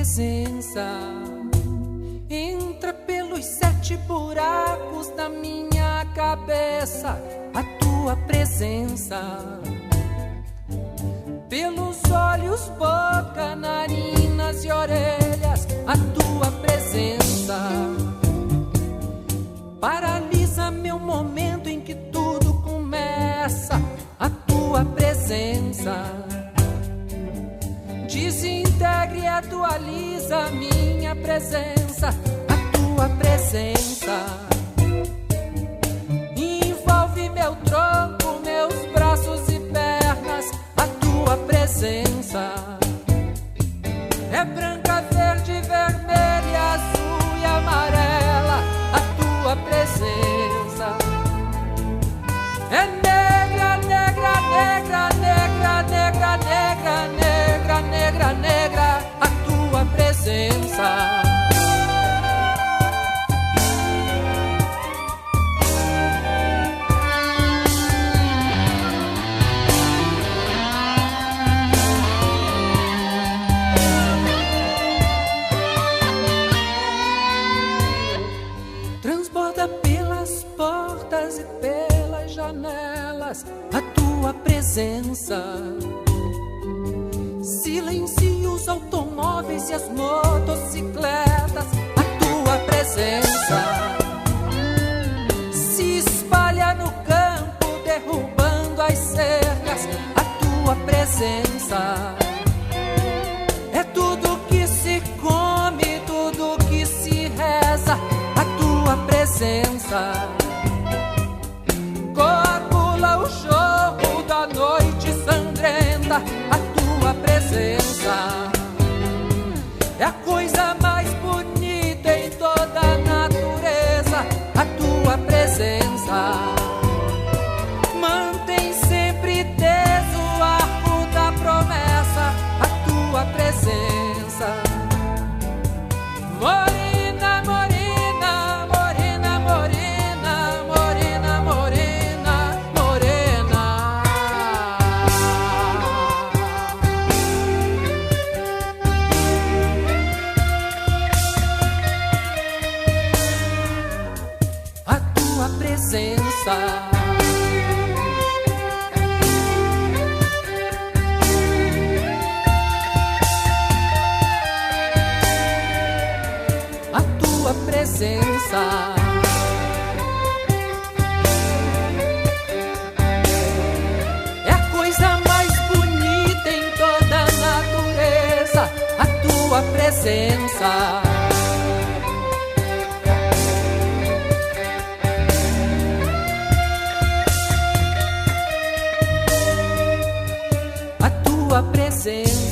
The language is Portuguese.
presença entra pelos 7 buracos da minha cabeça. A tua presença pelos olhos, boca, narinas e orelhas. A tua presença paralisa meu momento em que tudo começa. A tua presença desintegra e atualiza minha presença. A tua presença envolve meu tronco, meus braços e pernas. A tua presença é branca, verde, vermelha, azul e amarela. A tua presença é negra, negra, negra, negra, negra, negra, negra, negra, negra. A tua presença transborda pelas portas e pelas janelas. A tua presença silencia os automóveis e as motocicletas. A tua presença se espalha no campo, derrubando as cercas. A tua presença é tudo que se come, tudo que se reza. A tua presença coagula o jogo da noite sangrenta. A tua presença é a coisa mais bonita em toda a natureza. A tua presença mantém sempre teso o arco da promessa. A tua presença morena, morena, morena, morena, morena, morena, morena. A tua presença presença é a coisa mais bonita em toda a natureza. A tua presença a tua presença